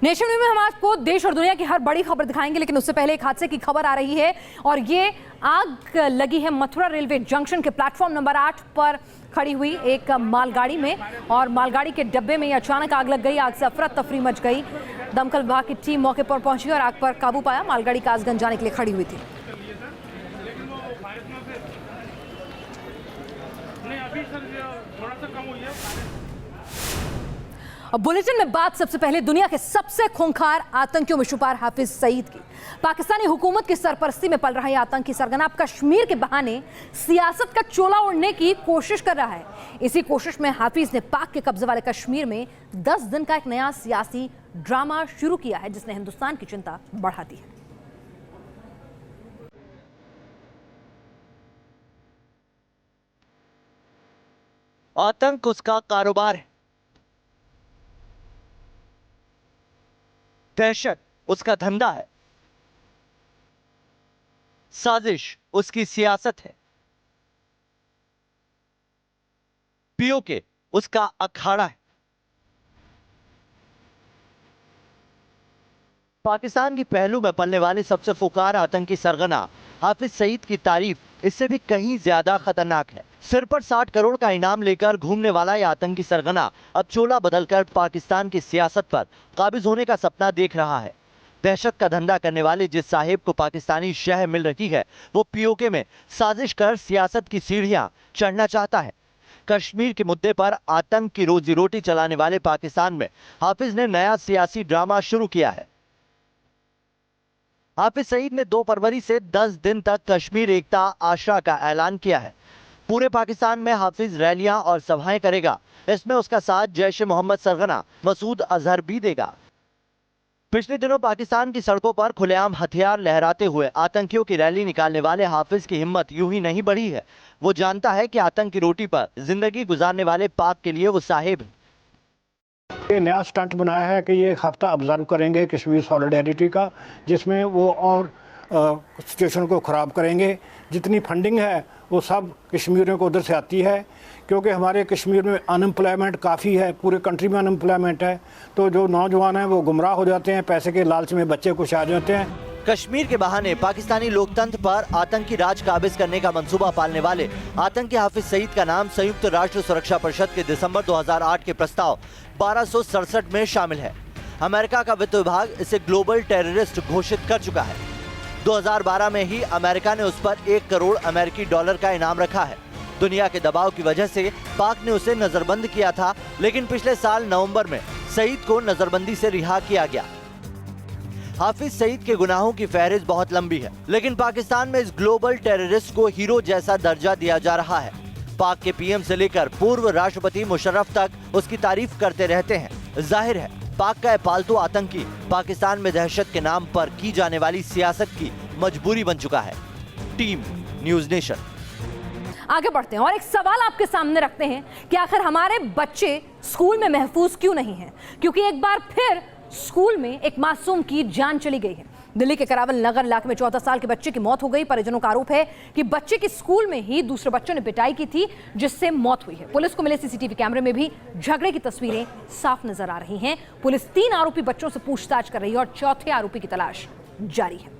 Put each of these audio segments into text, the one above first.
Nation news में हम आपको देश और दुनिया की हर बड़ी खबर दिखाएंगे, लेकिन उससे पहले एक हादसे की खबर आ रही है और ये आग लगी है मथुरा रेलवे जंक्शन के प्लेटफॉर्म नंबर 8 पर खड़ी हुई एक मालगाड़ी में और मालगाड़ी के डब्बे में अचानक आग लग गई। आग से अफरा तफरी मच गई। दमकल विभाग की टीम मौके पर पहुंची और आग पर काबू पाया। मालगाड़ी कासगंज जाने के लिए खड़ी हुई थी। अब बुलेटिन में बात सबसे पहले दुनिया के सबसे खूंखार आतंकियों में शुमार हाफिज सईद की। पाकिस्तानी हुकूमत की सरपरस्ती में पल रहा है आतंकी सरगना अब कश्मीर के बहाने सियासत का चोला ओढ़ने की कोशिश कर रहा है। इसी कोशिश में हाफिज ने पाक के कब्जे वाले कश्मीर में 10 दिन का एक नया सियासी ड्रामा शुरू किया है, जिसने हिंदुस्तान की चिंता बढ़ा दी है। आतंक उसका कारोबार है, दहशत उसका धंधा है, साजिश उसकी सियासत है, पीओके उसका अखाड़ा है। पाकिस्तान की पहलू में पलने वाले सबसे फुकार आतंकी सरगना हाफिज सईद की तारीफ इससे भी कहीं ज्यादा खतरनाक है। सिर पर 60 करोड़ का इनाम लेकर घूमने वाला यह आतंकी सरगना अब चोला बदलकर पाकिस्तान की सियासत पर काबिज होने का सपना देख रहा है। दहशत का धंधा करने वाले जिस साहिब को पाकिस्तानी शह मिल रही है, वो पीओके में साजिश कर सियासत की सीढ़ियां चढ़ना चाहता है। कश्मीर के मुद्दे पर आतंक की रोजी रोटी चलाने वाले पाकिस्तान में हाफिज ने नया सियासी ड्रामा शुरू किया है। हाफिज सईद ने 2 फरवरी से 10 दिन तक कश्मीर एकता आशा का ऐलान किया है। पूरे पाकिस्तान में हाफिज रैलियां और सभाएं करेगा। इसमें उसका साथ जैश ए मोहम्मद सरगना मसूद अजहर भी देगा। पिछले दिनों पाकिस्तान की सड़कों पर खुलेआम हथियार लहराते हुए आतंकियों की रैली निकालने वाले हाफिज की हिम्मत यूं ही नहीं बढ़ी है। वो जानता है कि आतंक की रोटी पर जिंदगी गुजारने वाले पाक के लिए वो साहिब है। ये नया स्टंट बनाया है कि ये हफ्ता ऑब्जर्व करेंगे कश्मीर सॉलिडेरिटी का, जिसमें वो और सिचुएशन को ख़राब करेंगे। जितनी फंडिंग है वो सब कश्मीरियों को उधर से आती है, क्योंकि हमारे कश्मीर में अनएम्प्लॉयमेंट काफ़ी है, पूरे कंट्री में अनएम्प्लॉयमेंट है। तो जो नौजवान हैं वो गुमराह हो जाते हैं, पैसे के लालच में बच्चे कुछ आ जाते हैं। कश्मीर के बहाने पाकिस्तानी लोकतंत्र पर आतंकी राज काबिज करने का मंसूबा पालने वाले आतंकी हाफिज सईद का नाम संयुक्त राष्ट्र सुरक्षा परिषद के दिसंबर 2008 के प्रस्ताव 1267 में शामिल है। अमेरिका का वित्त विभाग इसे ग्लोबल टेररिस्ट घोषित कर चुका है। 2012 में ही अमेरिका ने उस पर 1 करोड़ अमेरिकी डॉलर का इनाम रखा है। दुनिया के दबाव की वजह से पाक ने उसे नजरबंद किया था, लेकिन पिछले साल नवंबर में सईद को नजरबंदी से रिहा किया गया। हाफिज सईद के गुनाहों की फहरिस्त बहुत लंबी है, लेकिन पाकिस्तान में इस ग्लोबल टेररिस्ट को हीरो जैसा दर्जा दिया जा रहा है। पाक के पीएम से लेकर पूर्व राष्ट्रपति मुशर्रफ तक उसकी तारीफ करते रहते हैं। जाहिर है पाक का पालतू आतंकी पाकिस्तान में दहशत के नाम पर की जाने वाली सियासत की मजबूरी बन चुका है। Team news nation. आगे बढ़ते हैं और एक सवाल आपके सामने रखते हैं कि आखिर हमारे बच्चे स्कूल में महफूज क्यों नहीं हैं? क्योंकि एक बार फिर स्कूल में एक मासूम की जान चली गई है। दिल्ली के करावल नगर इलाके में 14 साल के बच्चे की मौत हो गई। परिजनों का आरोप है कि बच्चे की स्कूल में ही दूसरे बच्चों ने पिटाई की थी, जिससे मौत हुई है। पुलिस को मिले सीसीटीवी कैमरे में भी झगड़े की तस्वीरें साफ नजर आ रही हैं। पुलिस 3 आरोपी बच्चों से पूछताछ कर रही है और चौथे आरोपी की तलाश जारी है।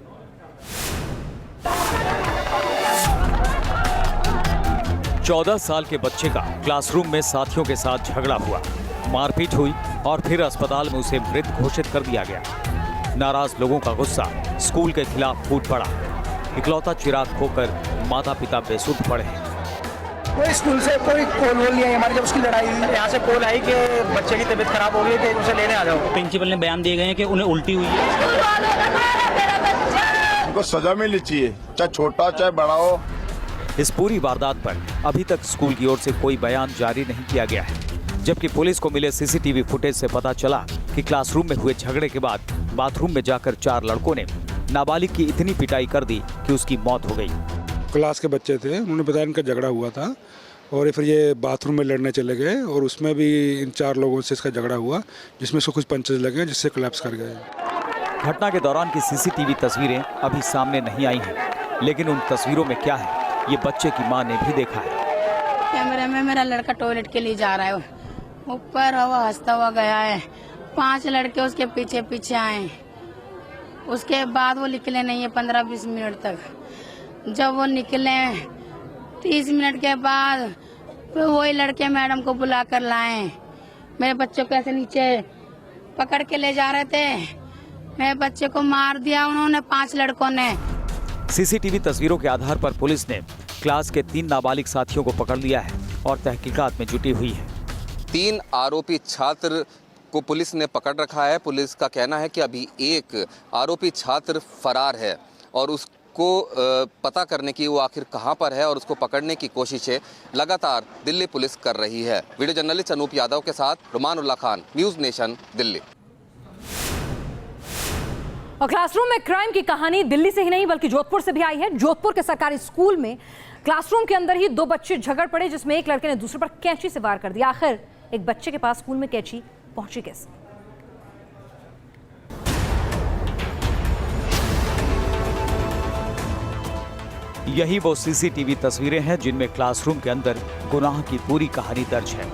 14 साल के बच्चे का क्लासरूम में साथियों के साथ झगड़ा हुआ, मारपीट हुई और फिर अस्पताल में उसे मृत घोषित कर दिया गया। नाराज लोगों का गुस्सा स्कूल के खिलाफ फूट पड़ा। इकलौता चिराग खोकर माता पिता बेसुध पड़े हैं। कोई स्कूल से कोई कॉल नहीं आई हमारी। जब उसकी लड़ाई हुई यहाँ से कॉल आई कि बच्चे की तबीयत खराब हो गई है कि उसे लेने आ जाओ। प्रिंसिपल ने बयान दिए गए हैं कि उन्हें उल्टी हुई है। उनको सजा मिलनी चाहिए, चाहे छोटा चाहे बड़ा हो। इस पूरी वारदात पर अभी तक स्कूल की ओर से कोई बयान जारी नहीं किया गया है, जबकि पुलिस को मिले सीसीटीवी फुटेज से पता चला कि क्लासरूम में हुए झगड़े के बाद बाथरूम में जाकर 4 लड़कों ने नाबालिग की इतनी पिटाई कर दी कि उसकी मौत हो गई। क्लास के बच्चे थे, उन्होंने बताया इनका झगड़ा हुआ था और फिर ये बाथरूम में लड़ने चले गए और उसमें भी इन 4 लोगों से इसका झगड़ा हुआ, जिसमें इसको कुछ पंचेस लगे जिससे कोलैप्स कर गए। घटना के दौरान की सीसीटीवी तस्वीरें अभी सामने नहीं आई हैं, लेकिन उन तस्वीरों में क्या है ये बच्चे की मां ने भी देखा है। कैमरे में मेरा लड़का टॉयलेट के लिए जा रहा है, ऊपर हुआ हंसता हुआ गया है 5 लड़के उसके पीछे पीछे आए। उसके बाद वो निकले नहीं है 15-20 मिनट तक। जब वो निकले 30 मिनट के बाद फिर वही लड़के मैडम को बुला कर लाए। मेरे बच्चों को ऐसे नीचे पकड़ के ले जा रहे थे। मेरे बच्चे को मार दिया उन्होंने 5 लड़कों ने। सीसीटीवी तस्वीरों के आधार पर पुलिस ने क्लास के 3 नाबालिग साथियों को पकड़ लिया है और तहकीकात में जुटी हुई है। 3 आरोपी छात्र को पुलिस ने पकड़ रखा है। पुलिस का कहना है कि अभी एक आरोपी छात्र फरार है और उसको पता करने की वो आखिर कहां पर है और उसको पकड़ने की कोशिशें लगातार दिल्ली पुलिस कर रही है। वीडियो जर्नलिस्ट अनूप यादव के साथ रुमानुल्लाह खान, न्यूज़ नेशन, दिल्ली। और क्लासरूम में क्राइम की कहानी दिल्ली से ही नहीं बल्कि जोधपुर से भी आई है। जोधपुर के सरकारी स्कूल में क्लासरूम के अंदर ही 2 बच्चे झगड़ पड़े, जिसमें एक लड़के ने दूसरे पर कैंची से वार कर दिया। आखिर एक बच्चे के पास स्कूल में कैंची पहुंची कैसे? यही वो सीसीटीवी तस्वीरें हैं जिनमें क्लासरूम के अंदर गुनाह की पूरी कहानी दर्ज है।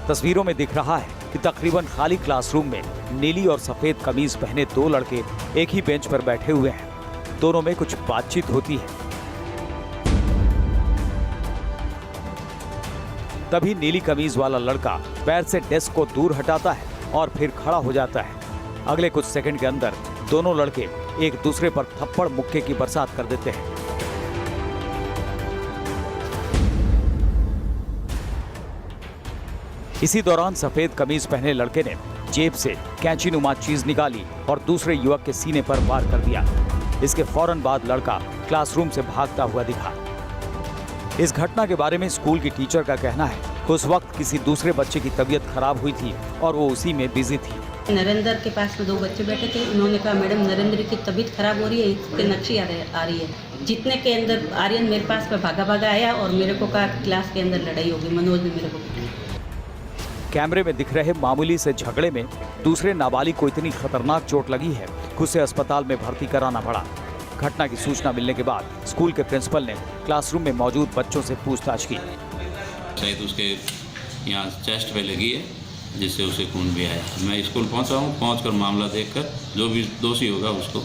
तस्वीरों में दिख रहा है कि तकरीबन खाली क्लासरूम में नीली और सफेद कमीज पहने 2 लड़के एक ही बेंच पर बैठे हुए हैं। दोनों में कुछ बातचीत होती है। तभी नीली कमीज वाला लड़का पैर से डेस्क को दूर हटाता है और फिर खड़ा हो जाता है। अगले कुछ सेकंड के अंदर दोनों लड़के एक दूसरे पर थप्पड़ मुक्के की बरसात कर देते हैं। इसी दौरान सफेद कमीज पहने लड़के ने जेब से कैंची नुमा चीज निकाली और दूसरे युवक के सीने पर वार कर दिया। इसके फौरन बाद लड़का क्लासरूम से भागता हुआ दिखा। इस घटना के बारे में स्कूल की टीचर का कहना है कि उस वक्त किसी दूसरे बच्चे की तबीयत खराब हुई थी और वो उसी में बिजी थी। नरेंद्र के पास में 2 बच्चे बैठे थे। उन्होंने कहा मैडम नरेंद्र की तबीयत खराब हो रही है, इसके नक्शी आ रही है। जितने के अंदर आर्यन मेरे पास में भागा आया और मेरे को कहा क्लास के अंदर लड़ाई होगी। मनोज ने मेरे को कैमरे में दिख रहे मामूली से झगड़े में दूसरे नाबालिग को इतनी खतरनाक चोट लगी है कि उसे अस्पताल में भर्ती कराना पड़ा। घटना की सूचना मिलने के बाद स्कूल के प्रिंसिपल ने क्लासरूम में मौजूद बच्चों से पूछताछ की। शायद उसके यहाँ चेस्ट पे लगी है जिससे उसे खून भी आया। मैं स्कूल पहुँचा हूँ। पहुँचकर मामला देखकर जो भी दोषी होगा उसको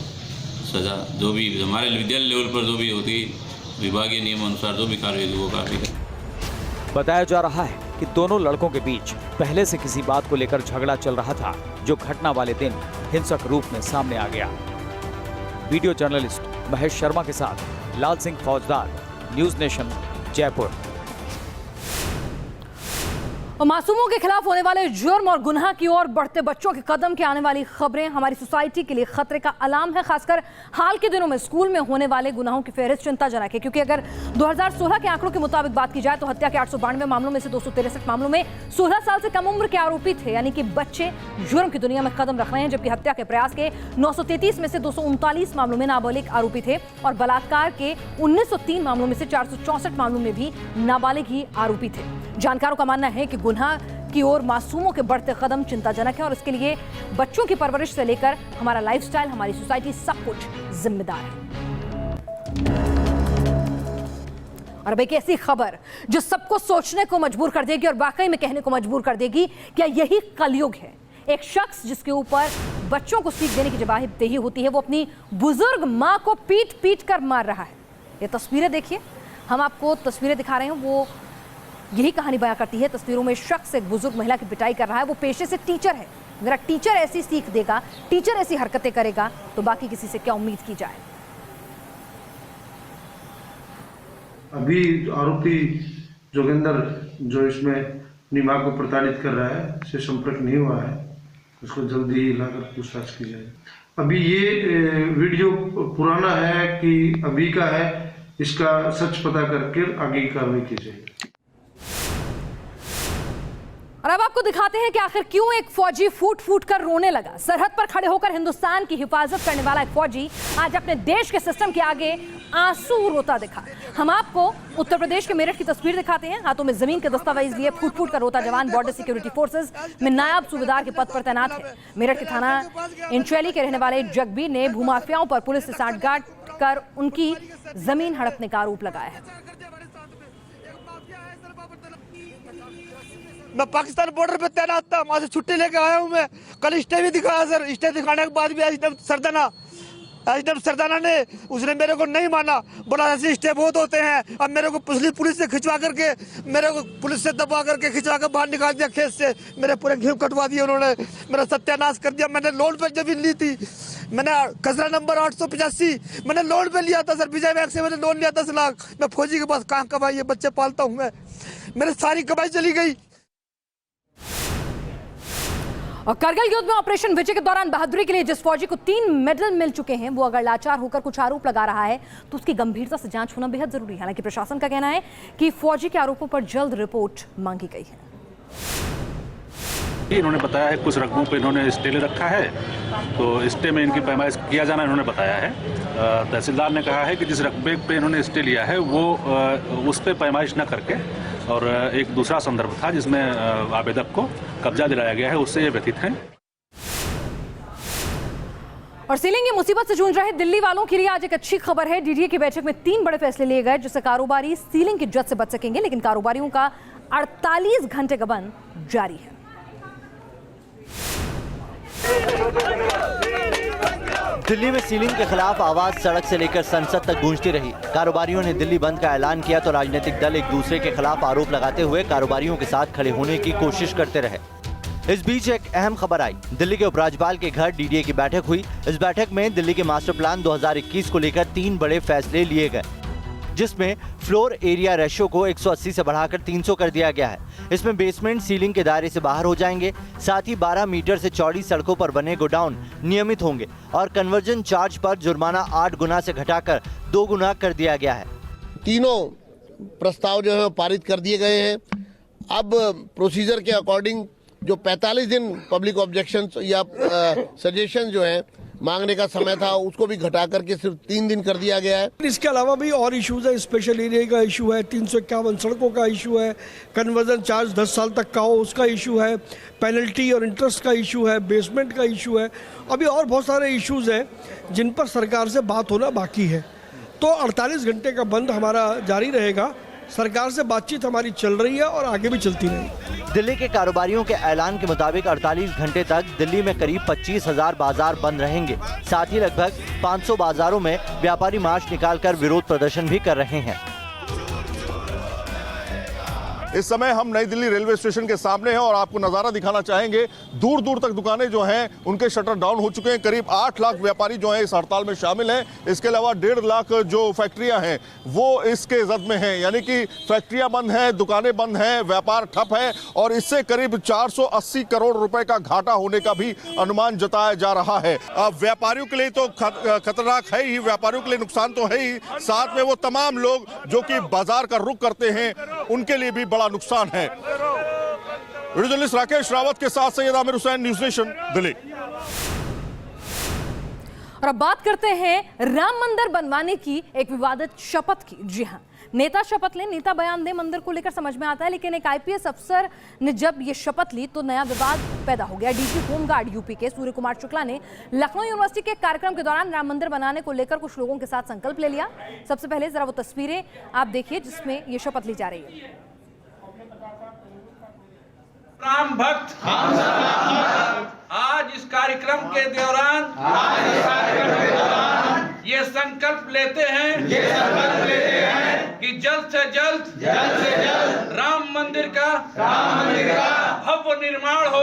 सजा, जो भी हमारे विद्यालय लेवल पर जो भी होती विभागीय नियम अनुसार जो भी कार्रवाई वो कार्रवाई। बताया जा रहा है कि दोनों लड़कों के बीच पहले से किसी बात को लेकर झगड़ा चल रहा था, जो घटना वाले दिन हिंसक रूप में सामने आ गया। वीडियो जर्नलिस्ट महेश शर्मा के साथ लाल सिंह फौजदार, न्यूज़ नेशन, जयपुर। और मासूमों के खिलाफ होने वाले जुर्म और गुनाह की ओर बढ़ते बच्चों के कदम की आने वाली खबरें हमारी सोसाइटी के लिए खतरे का अलार्म है। खासकर हाल के दिनों में स्कूल में होने वाले गुनाहों की फहरिस्त चिंताजनक है, क्योंकि अगर 2016 के आंकड़ों के मुताबिक बात की जाए तो हत्या के 892 मामलों में से 263 मामलों में 16 साल से कम उम्र के आरोपी थे, यानी कि बच्चे जुर्म की दुनिया में कदम रख रहे हैं। जबकि हत्या के प्रयास के 933 में से 239 मामलों में नाबालिग आरोपी थे और बलात्कार के 1903 मामलों में से 464 मामलों में भी नाबालिग ही आरोपी थे। जानकारों का मानना है कि गुनाह की ओर मासूमों के बढ़ते कदम चिंताजनक है और इसके लिए बच्चों की परवरिश से लेकर हमारा लाइफस्टाइल, हमारी सोसाइटी सब कुछ जिम्मेदार है। और अब एक ऐसी खबर जो सबको सोचने को मजबूर कर देगी और वाकई में कहने को मजबूर कर देगी, क्या यही कलयुग है? एक शख्स जिसके ऊपर बच्चों को सीख देने की जवाबदेही होती है, वो अपनी बुजुर्ग मां को पीट पीट कर मार रहा है। ये तस्वीरें देखिए, हम आपको तस्वीरें दिखा रहे हैं, वो यही कहानी बयां करती है। तस्वीरों में शख्स एक बुजुर्ग महिला की पिटाई कर रहा है। वो पेशे से टीचर है। अगर टीचर ऐसी सीख देगा, टीचर ऐसी हरकतें करेगा, तो बाकी किसी से क्या उम्मीद की जाए। अभी आरोपी जोगिंदर जो इसमें अपनी मां को प्रताड़ित कर रहा है, से संपर्क नहीं हुआ है, उसको जल्दी ही लाकर पूछताछ की जाए। अभी ये वीडियो पुराना है कि अभी का है, इसका सच पता करके आगे की कार्रवाई की जाएगी। और अब आपको दिखाते हैं कि आखिर क्यों एक फौजी फूट फूट कर रोने लगा। सरहद पर खड़े होकर हिंदुस्तान की हिफाजत करने वाला एक फौजी आज अपने देश के सिस्टम के आगे आंसू रोता दिखा। हम आपको उत्तर प्रदेश के मेरठ की तस्वीर दिखाते हैं। हाथों में जमीन के दस्तावेज लिए फूट फूट कर रोता जवान बॉर्डर सिक्योरिटी फोर्सेस में नायब सूबेदार के पद पर तैनात है। मेरठ के थाना इंचैली के रहने वाले जगबीर ने भूमाफियाओं पर पुलिस से साठगांठ कर उनकी जमीन हड़पने का आरोप लगाया है। मैं पाकिस्तान बॉर्डर पे तैनात था, वहाँ से छुट्टी लेके आया हूँ मैं। कल स्टे भी दिखाया सर, स्टे दिखाने के बाद भी एसडीएम सरदाना ने उसने मेरे को नहीं माना, बोला ऐसे स्टे बहुत होते हैं। अब मेरे को पुलिस से खिंचवा करके, मेरे को पुलिस से दबा करके खिंचवा कर बाहर निकाल दिया खेत से। मेरे पूरे घेव कटवा दिए उन्होंने, मेरा सत्यानाश कर दिया। मैंने लोन पे जमीन ली थी, मैंने खसरा नंबर 885 मैंने लोन पे लिया था सर, विजय बैंक से मैंने लोन लिया 10 लाख। मैं फौजी के पास कहाँ कमाई, ये बच्चे पालता हूँ मैं, मेरी सारी कमाई चली गई। और करगिल युद्ध में ऑपरेशन विजय के दौरान बहादुरी के लिए जिस फौजी को 3 मेडल मिल चुके हैं, वो अगर लाचार होकर कुछ आरोप लगा रहा है तो उसकी गंभीरता से जांच होना बेहद जरूरी है। हालांकि प्रशासन का कहना है कि फौजी के आरोपों पर जल्द रिपोर्ट मांगी गई है। इन्होंने बताया है कुछ रकबों पे इन्होंने स्टे ले रखा है, तो स्टे में इनकी पैमाइश किया जाना इन्होंने बताया है। तहसीलदार ने कहा है कि जिस रकबे पे इन्होंने स्टे लिया है वो उस पे पैमाइश न करके, और एक दूसरा संदर्भ था जिसमें आवेदक को कब्जा दिलाया गया है, उससे ये व्यतीत हैं। और सीलिंग की मुसीबत से जूझ रहे दिल्ली वालों के लिए आज एक अच्छी खबर है। डीडीए की बैठक में 3 बड़े फैसले लिए गए जिससे कारोबारी सीलिंग की जद से बच सकेंगे, लेकिन कारोबारियों का 48 घंटे का बंद जारी है। दिल्ली में सीलिंग के खिलाफ आवाज सड़क से लेकर संसद तक गूंजती रही। कारोबारियों ने दिल्ली बंद का ऐलान किया तो राजनीतिक दल एक दूसरे के खिलाफ आरोप लगाते हुए कारोबारियों के साथ खड़े होने की कोशिश करते रहे। इस बीच एक अहम खबर आई। दिल्ली के उपराज्यपाल के घर डीडीए की बैठक हुई। इस बैठक में दिल्ली के मास्टर प्लान 2021 को लेकर 3 बड़े फैसले लिए गए, जिसमें फ्लोर एरिया रेशियो को 180 से बढ़ाकर 300 कर दिया गया है। इसमें बेसमेंट सीलिंग के दायरे से बाहर हो जाएंगे। साथ ही 12 मीटर से चौड़ी सड़कों पर बने गोडाउन नियमित होंगे और कन्वर्जन चार्ज पर जुर्माना 8 गुना से घटाकर 2 गुना कर दिया गया है। तीनों प्रस्ताव जो है पारित कर दिए गए हैं। अब प्रोसीजर के अकॉर्डिंग जो 45 दिन पब्लिक ऑब्जेक्शन या सजेशन जो है मांगने का समय था, उसको भी घटा करके सिर्फ 3 दिन कर दिया गया है। इसके अलावा भी और इश्यूज है, स्पेशल एरिया का इशू है, 351 सड़कों का इशू है, कन्वर्जन चार्ज 10 साल तक का हो उसका इशू है, पेनल्टी और इंटरेस्ट का इशू है, बेसमेंट का इशू है। अभी और बहुत सारे इश्यूज हैं जिन पर सरकार से बात होना बाकी है। तो 48 घंटे का बंद हमारा जारी रहेगा। सरकार से बातचीत हमारी चल रही है और आगे भी चलती रहेगी। दिल्ली के कारोबारियों के ऐलान के मुताबिक 48 घंटे तक दिल्ली में करीब 25,000 बाजार बंद रहेंगे। साथ ही लगभग 500 बाजारों में व्यापारी मार्च निकालकर विरोध प्रदर्शन भी कर रहे हैं। इस समय हम नई दिल्ली रेलवे स्टेशन के सामने हैं और आपको नज़ारा दिखाना चाहेंगे। दूर दूर तक दुकानें जो हैं उनके शटर डाउन हो चुके हैं। करीब 8 लाख व्यापारी जो हैं इस हड़ताल में शामिल हैं। इसके अलावा 1.5 लाख जो फैक्ट्रियां हैं वो इसके जद में हैं, यानी कि फैक्ट्रियां बंद हैं, दुकानें बंद हैं, व्यापार ठप है और इससे करीब 480 करोड़ रुपए का घाटा होने का भी अनुमान जताया जा रहा है। अब व्यापारियों के लिए तो खतरनाक है ही, व्यापारियों के लिए नुकसान तो है ही, साथ में वो तमाम लोग जो कि बाजार का रुख करते हैं उनके लिए भी नुकसान है। वीडियो जर्नलिस्ट राकेश रावत के साथ सैयद आमिर हुसैन, न्यूज़ नेशन, दिल्ली। और अब बात करते हैं राम मंदिर बनवाने की एक विवादित शपथ की। जी हां, नेता शपथ लें, नेता बयान दें, मंदिर को लेकर समझ में आता है, लेकिन एक आईपीएस अफसर ने जब ये शपथ ली तो नया विवाद पैदा हो गया। डीजी होमगार्ड यूपी के सूर्य कुमार शुक्ला ने लखनऊ यूनिवर्सिटी के कार्यक्रम के दौरान राम मंदिर बनाने को लेकर कुछ लोगों के साथ संकल्प ले लिया। सबसे पहले जरा वो तस्वीरें आप देखिए जिसमें ये शपथ ली जा रही है। राम भक्त आज इस कार्यक्रम के दौरान ये संकल्प लेते हैं कि जल्द से जल्द राम मंदिर का भव्य निर्माण हो।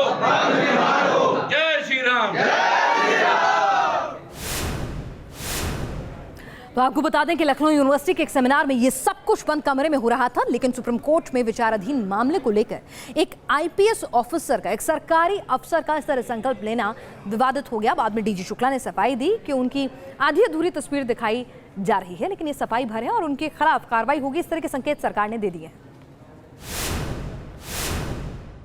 जय श्री राम। तो आपको बता दें कि लखनऊ यूनिवर्सिटी के एक सेमिनार में ये सब कुछ बंद कमरे में हो रहा था, लेकिन सुप्रीम कोर्ट में विचाराधीन मामले को लेकर एक आईपीएस ऑफिसर का, एक सरकारी अफसर का इस तरह संकल्प लेना विवादित हो गया। बाद में डीजी शुक्ला ने सफाई दी कि उनकी आधी अधूरी तस्वीर दिखाई जा रही है, लेकिन ये सफाई भर है और उनके खिलाफ कार्रवाई होगी, इस तरह के संकेत सरकार ने दे दिए।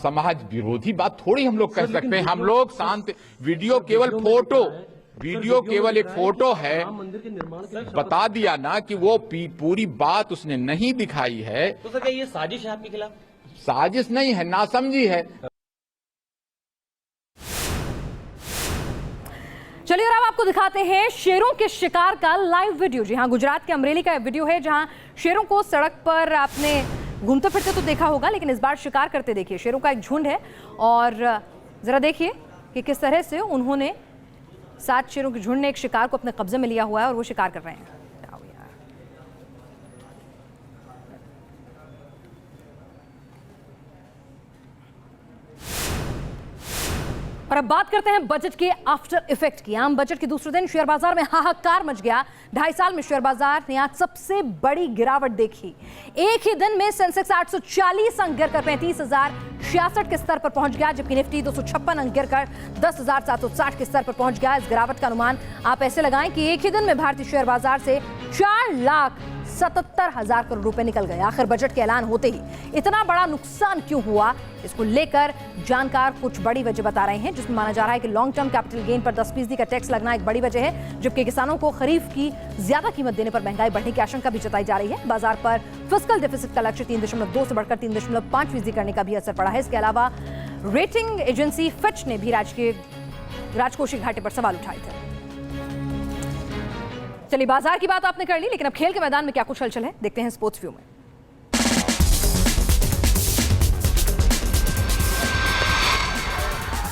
समाज विरोधी बात थोड़ी हम लोग कह सकते हैं। हम लोग शांत, वीडियो केवल एक फोटो है, बता दिया ना कि वो पूरी बात उसने नहीं दिखाई है। तो सर क्या ये साजिश है आपके खिलाफ? साजिश नहीं है, नासमझी है। चलिए और अब आपको दिखाते हैं शेरों के शिकार का लाइव वीडियो। जी हाँ, गुजरात के अमरेली का वीडियो है जहां शेरों को सड़क पर आपने घूमते फिरते तो देखा होगा, लेकिन इस बार शिकार करते देखिए। शेरों का एक झुंड है और जरा देखिए कि किस तरह से उन्होंने 7 शेरों के झुंड ने एक शिकार को अपने कब्जे में लिया हुआ है और वो शिकार कर रहे हैं। और अब बात करते हैं बजट के आफ्टर इफेक्ट की। आम बजट के दूसरे दिन शेयर बाजार में हाहाकार मच गया। 2.5 साल में शेयर बाजार ने आज सबसे बड़ी गिरावट देखी। एक ही दिन में सेंसेक्स 840 अंक गिरकर 35,066 के स्तर पर पहुंच गया, जबकि निफ्टी 256 अंक गिरकर 10,760 के स्तर पर पहुंच गया। इस गिरावट का अनुमान आप ऐसे लगाएं कि एक ही दिन में भारतीय शेयर बाजार से 4,77,000 करोड़ रुपए निकल गए। आखिर बजट के ऐलान होते ही इतना बड़ा नुकसान क्यों हुआ, इसको लेकर जानकार कुछ बड़ी वजह बता रहे हैं, जिसमें माना जा रहा है कि लॉन्ग टर्म कैपिटल गेन पर 10% का टैक्स लगना एक बड़ी वजह है, जबकि किसानों को खरीफ की ज्यादा कीमत देने पर महंगाई बढ़ने की आशंका भी जताई जा रही है। बाजार पर फिस्कल डेफिसिट का लक्ष्य 3.2 से बढ़कर 3.5% करने का भी असर पड़ा है। इसके अलावा रेटिंग एजेंसी फिच ने भी राजकोषीय घाटे पर सवाल उठाए थे। चलिए, बाजार की बात आपने कर ली, लेकिन अब खेल के मैदान में क्या कुछ हलचल है, देखते हैं स्पोर्ट्स व्यू में।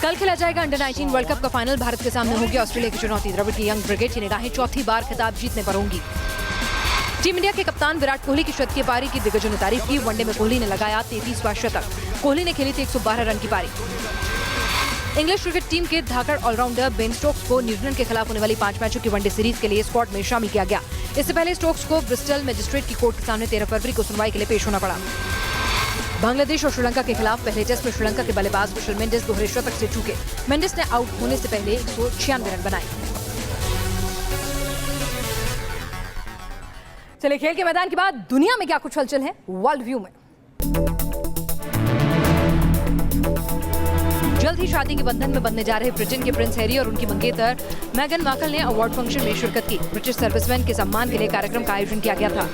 कल खेला जाएगा अंडर 19 वर्ल्ड कप का फाइनल। भारत के सामने होगी ऑस्ट्रेलिया की चुनौती। द्रविड़ की यंग ब्रिगेड की निगाहें चौथी बार खिताब जीतने पर होंगी। टीम इंडिया के कप्तान विराट कोहली की शतकीय पारी की दिग्गजों ने तारीफ की। वनडे में कोहली ने लगाया 33वां शतक। कोहली ने खेली थी 112 रन की पारी। इंग्लिश क्रिकेट टीम के धाकड़ ऑलराउंडर बेन स्टोक्स को न्यूजीलैंड के खिलाफ होने वाली 5 मैचों की वनडे सीरीज के लिए स्क्वाड में शामिल किया गया। इससे पहले स्टोक्स को ब्रिस्टल मजिस्ट्रेट की कोर्ट के सामने 13 फरवरी को सुनवाई के लिए पेश होना पड़ा। बांग्लादेश और श्रीलंका के खिलाफ पहले टेस्ट में श्रीलंका के बल्लेबाज कुशल मेंडिस दोहरे शतक से चूके। मेंडिस ने आउट होने से पहले 196 रन बनाए। चलिए, खेल के मैदान के बाद दुनिया में क्या कुछ हलचल है, वर्ल्ड व्यू में। जल्द ही शादी के बंधन में बंधने जा रहे ब्रिटेन के प्रिंस हैरी और उनकी मंगेतर मेगन मार्कल ने अवार्ड फंक्शन में शिरकत की। ब्रिटिश सर्विसमैन के सम्मान के लिए कार्यक्रम का आयोजन किया गया था।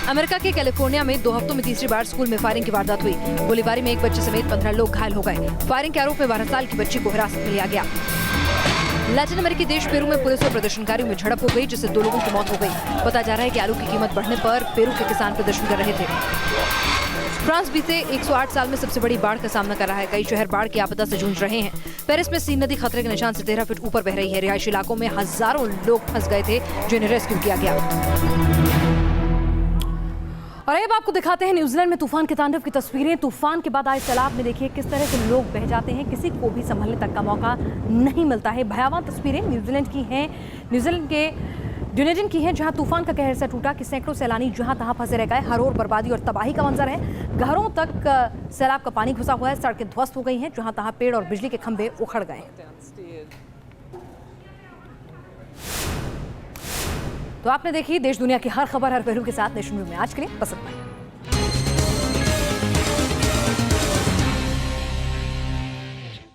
अमेरिका के कैलिफोर्निया में 2 हफ्तों में तीसरी बार स्कूल में फायरिंग की वारदात हुई। गोलीबारी में एक बच्चे समेत 15 लोग घायल हो गए। फायरिंग के आरोप में 12 साल की बच्ची को हिरासत में लिया गया। लैटिन अमेरिकी देश पेरू में पुलिस और प्रदर्शनकारियों में झड़प हो गई, जिससे 2 लोगों की मौत हो गई। बताया जा रहा है कि आलू की कीमत बढ़ने पर पेरू के किसान प्रदर्शन कर रहे थे। फ्रांस बीते 108 साल में सबसे बड़ी बाढ़ का सामना कर रहा है। कई शहर बाढ़ की आपदा से जूझ रहे हैं। पेरिस में सीन नदी खतरे के निशान से 13 फीट ऊपर बह रही है। रिहायशी इलाकों में हजारों लोग फंस गए थे, जिन्हें रेस्क्यू किया गया। और अब आपको दिखाते हैं न्यूजीलैंड में तूफान के तांडव की तस्वीरें। तूफान के बाद आए सैलाब में देखिए किस तरह से लोग बह जाते हैं, किसी को भी संभलने तक का मौका नहीं मिलता है। भयावह तस्वीरें न्यूजीलैंड की हैं, न्यूजीलैंड के ड्यूनेडिन की है, जहां तूफान का कहर से टूटा कि सैकड़ों सैलानी जहां तहां फंसे रह गए। हर ओर बर्बादी और तबाही का मंजर है। घरों तक सैलाब का पानी घुसा हुआ है। सड़कें ध्वस्त हो गई हैं, जहां तहां पेड़ और बिजली के खंभे उखड़ गए। तो आपने देखी देश दुनिया की हर खबर हर पहलू के साथ नेशन व्यू में आज के लिए बस इतना ही।